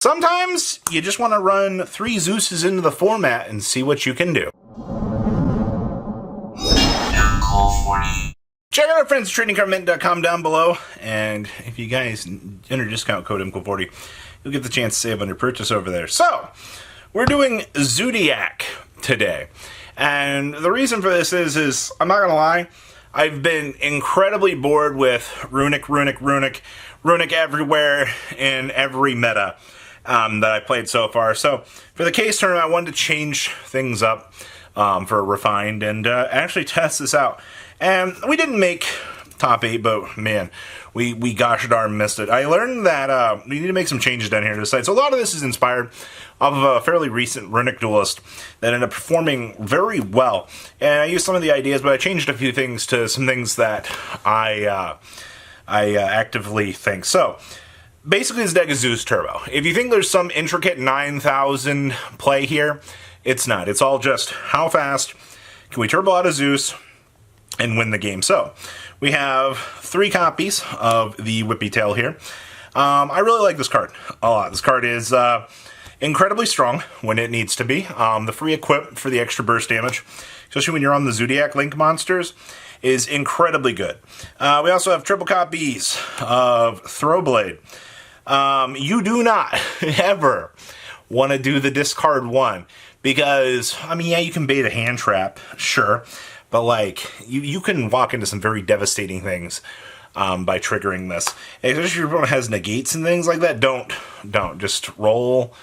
Sometimes you just want to run 3 Zeuses into the format and see what you can do. Check out our friends at tradingcardmint.com down below, and if you guys enter discount code MCO40, you'll get the chance to save on your purchase over there. So, we're doing Zoodiac today, and the reason for this is I'm not going to lie, I've been incredibly bored with runic everywhere in every meta that I played so far. So for the case tournament, I wanted to change things up for refined and actually test this out. And we didn't make top 8, but man, we gosh darn missed it. I learned that we need to make some changes down here to the site. So a lot of this is inspired off of a fairly recent runic duelist that ended up performing very well. And I used some of the ideas, but I changed a few things to some things that I actively think. So basically, this deck is Zeus Turbo. If you think there's some intricate 9,000 play here, it's not. It's all just how fast can we turbo out of Zeus and win the game. So we have 3 copies of the Whippy Tail here. I really like this card a lot. This card is incredibly strong when it needs to be. The free equip for the extra burst damage, especially when you're on the Zoodiac Link monsters, is incredibly good. We also have triple copies of Throwblade. You do not ever want to do the discard 1 because, I mean, yeah, you can bait a hand trap, sure, but like, you can walk into some very devastating things by triggering this. Especially if your opponent has negates and things like that, don't. Just roll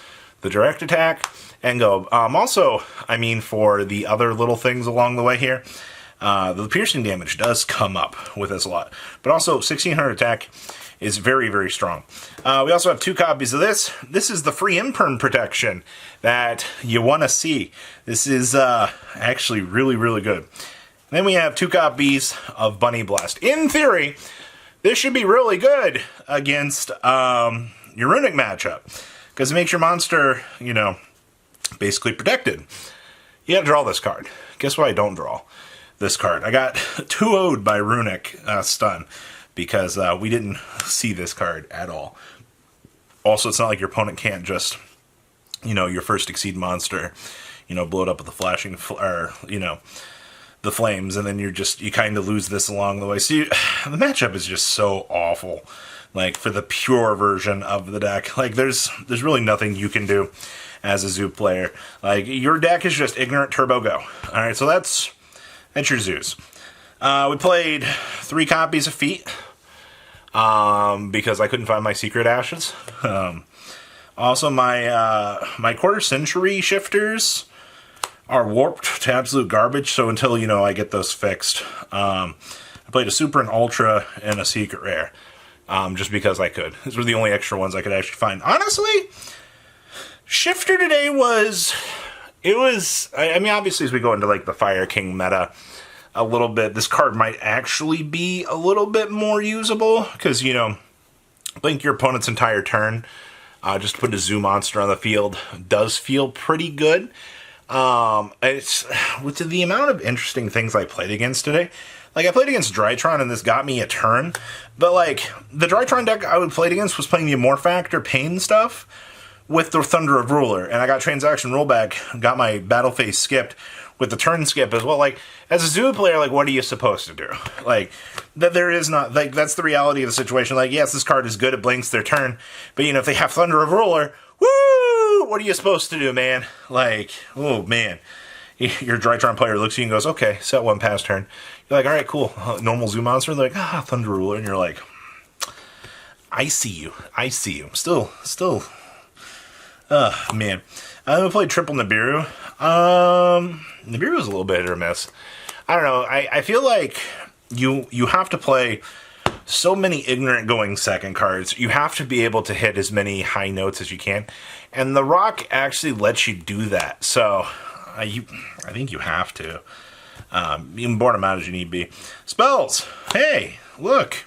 the direct attack and go. Also, I mean, for the other little things along the way here, the piercing damage does come up with this a lot. But also, 1600 attack is very, very strong. We also have 2 copies of this. This is the free imperm protection that you want to see. This is actually really, really good. Then we have 2 copies of Bunny Blast. In theory, this should be really good against your runic matchup, because it makes your monster, you know, basically protected. You gotta draw this card. Guess what I don't draw? This card. I got 2-0'd by runic stun because we didn't see this card at all. Also, it's not like your opponent can't just, you know, your first Exceed monster, you know, blow it up with the flashing, the flames, and then you kind of lose this along the way. So the matchup is just so awful. Like, for the pure version of the deck, like, there's really nothing you can do as a Zoo player. Like, your deck is just ignorant turbo go. Alright, so that's your Zeus. We played 3 copies of Feet, because I couldn't find my secret ashes. Also, my quarter century shifters are warped to absolute garbage, so until, you know, I get those fixed, I played a super and ultra and a secret rare, just because I could. These were the only extra ones I could actually find. Honestly, shifter today I mean, obviously, as we go into, like, the Fire King meta a little bit, this card might actually be a little bit more usable, because, you know, blink your opponent's entire turn, just to put a zoo monster on the field does feel pretty good. It's with the amount of interesting things I played against today. Like, I played against Drytron, and this got me a turn, but, like, the Drytron deck I played against was playing the Amorphactor Pain stuff with the Thunder of Ruler, and I got Transaction Rollback, got my Battle Phase skipped with the turn skip as well. Like, as a Zoo player, like, what are you supposed to do? Like, that there is not, like, that's the reality of the situation. Like, yes, this card is good, it blinks their turn, but, you know, if they have Thunder of Ruler, woo! What are you supposed to do, man? Like, oh, man. Your Drytron player looks at you and goes, okay, set 1 pass turn. You're like, alright, cool. Normal Zoo monster. They're like, Thunder Ruler. And you're like, I see you. Still, man. I played triple Nibiru. Nibiru was a little bit hit or miss. I don't know. I feel like you have to play so many ignorant going second cards. You have to be able to hit as many high notes as you can. And the Rock actually lets you do that. So I think you have to. You can board them out as you need be. Spells! Hey, look.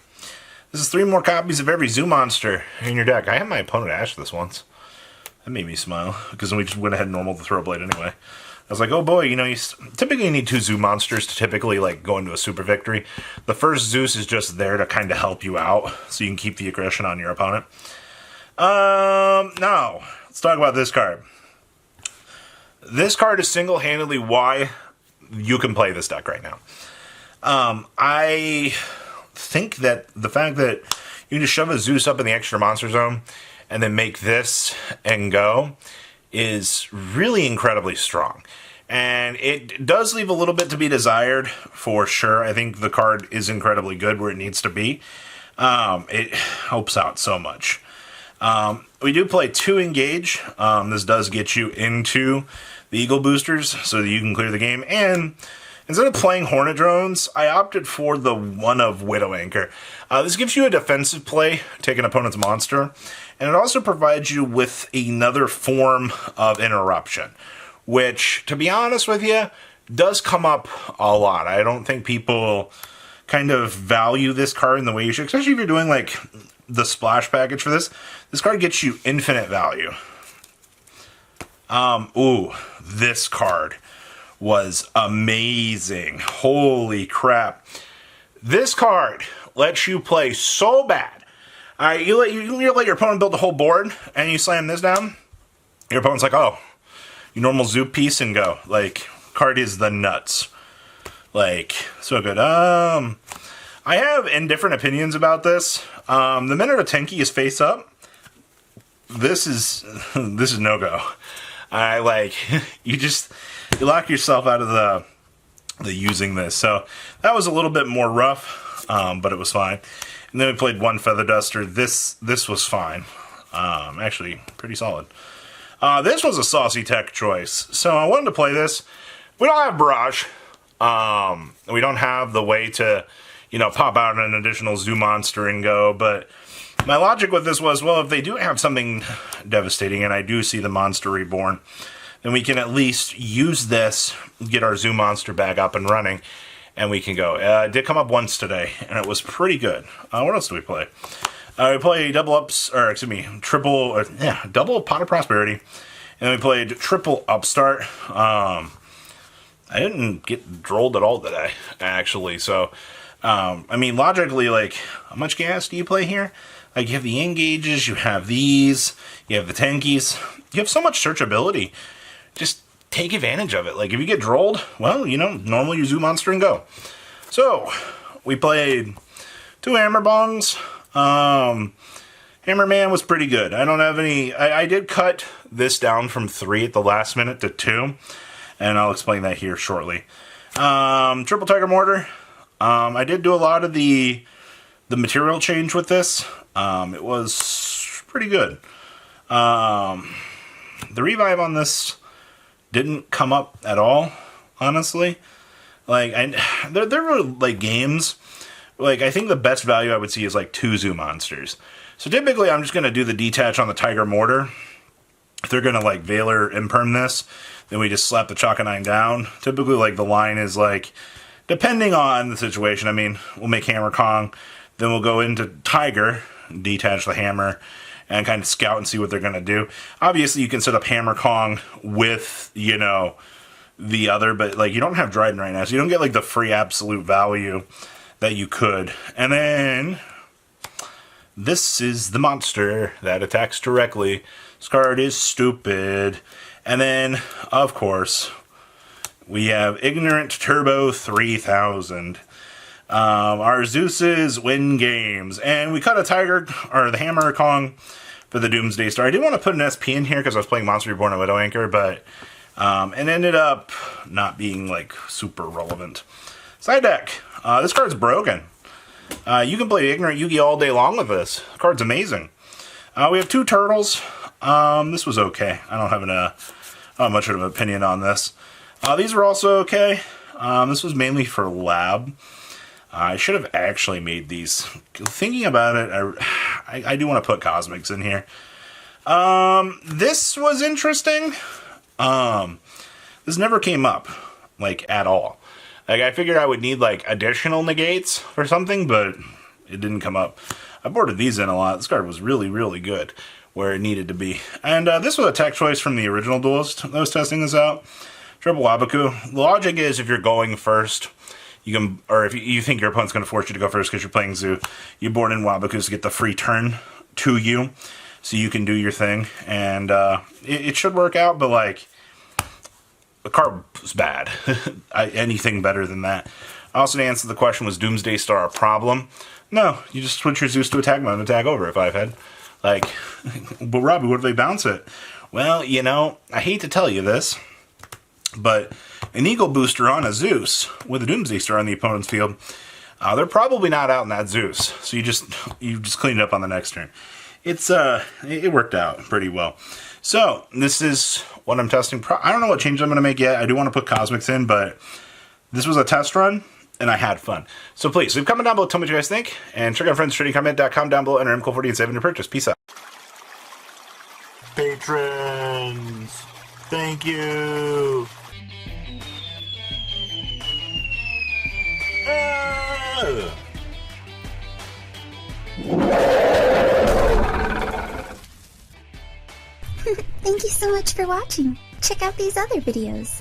This is 3 more copies of every Zoo monster in your deck. I had my opponent ash this once. That made me smile, because then we just went ahead and normal the Throwblade anyway. I was like, oh boy, you know, you typically need 2 Zoo monsters to typically, like, go into a super victory. The first Zeus is just there to kind of help you out, so you can keep the aggression on your opponent. No. Let's talk about this card. This card is single-handedly why you can play this deck right now. I think that the fact that you can just shove a Zeus up in the extra monster zone and then make this and go is really incredibly strong. And it does leave a little bit to be desired, for sure. I think the card is incredibly good where it needs to be. It helps out so much. We do play 2 engage. This does get you into the Eagle boosters so that you can clear the game. And instead of playing Hornet Drones, I opted for the one of Widow Anchor. This gives you a defensive play, take an opponent's monster, and it also provides you with another form of interruption, which, to be honest with you, does come up a lot. I don't think people kind of value this card in the way you should, especially if you're doing, like, the splash package for this. This card gets you infinite value. Ooh, this card was amazing. Holy crap. This card lets you play so bad. Alright, you let your opponent build the whole board, and you slam this down. Your opponent's like, oh, you normal Zoop piece and go. Like, card is the nuts. Like, so good. I have indifferent opinions about this. The minute a Tenki is face up, this is no-go. You lock yourself out of the using this. So that was a little bit more rough, but it was fine. And then we played 1 Feather Duster. This was fine. Actually, pretty solid. This was a saucy tech choice. So I wanted to play this. We don't have Barrage. We don't have the way to, pop out an additional Zoo Monster and go, but my logic with this was, well, if they do have something devastating, and I do see the Monster Reborn, then we can at least use this, get our Zoo Monster back up and running, and we can go. It did come up once today, and it was pretty good. What else do we play? We played double Pot of Prosperity, and then we played triple Upstart. I didn't get drolled at all today, actually, so, logically, how much gas do you play here? You have the engages, you have these, you have the Tenkies, you have so much searchability. Just take advantage of it. If you get drolled, well, normally you Zoo Monster and go. So, we played 2 Hammer Bongs. Hammerman was pretty good. I don't have any... I did cut this down from 3 at the last minute to 2, and I'll explain that here shortly. Triple Tiger Mortar. I did do a lot of the material change with this. It was pretty good. The revive on this didn't come up at all, honestly. There were games. I think the best value I would see is 2 Zoo Monsters. So typically I'm just going to do the detach on the Tiger Mortar. If they're going to Veiler Imperm this, then we just slap the Chakanine down. Typically the line is depending on the situation, we'll make Hammer Kong, then we'll go into Tiger, detach the hammer, and kind of scout and see what they're going to do. Obviously, you can set up Hammer Kong with, the other, but, you don't have Dryden right now, so you don't get, the free absolute value that you could. And then, this is the monster that attacks directly. This card is stupid. And then, of course, we have Ignorant Turbo 3000. Our Zeus's win games. And we cut a Tiger, or the Hammer Kong, for the Doomsday Star. I did want to put an SP in here because I was playing Monster Reborn and Widow Anchor, but it ended up not being, super relevant. Side deck. This card's broken. You can play Ignorant Yugi all day long with this. The card's amazing. We have 2 turtles. This was okay. I don't have much of an opinion on this. These were also okay. This was mainly for lab. I should have actually made these. Thinking about it, I do want to put Cosmics in here. This was interesting. This never came up, at all. I figured I would need, additional negates or something, but it didn't come up. I boarded these in a lot. This card was really, really good where it needed to be. And this was a tech choice from the original duelist that was testing this out. Triple Wabaku. The logic is if you're going first, you can, or if you think your opponent's going to force you to go first because you're playing Zoo, you board in Wabakus to get the free turn to you. so you can do your thing, and it should work out. But like, the card was bad. Anything better than that. Also, to answer the question, was Doomsday Star a problem? No, you just switch your Zeus to attack mode and attack over if I've had. Like, but Robbie, what if they bounce it? Well, you know, I hate to tell you this, but an Eagle booster on a Zeus with a Doomsday Star on the opponent's field, they're probably not out in that Zeus. So you just clean it up on the next turn. It worked out pretty well. So this is what I'm testing. I don't know what changes I'm going to make yet. I do want to put Cosmics in, but this was a test run, and I had fun. So please, leave a comment down below, tell me what you guys think, and check out friendstradingcomment.com down below, enter MCO40 and save on your purchase. Peace out. Patrons, thank you. Thank you so much for watching. Check out these other videos.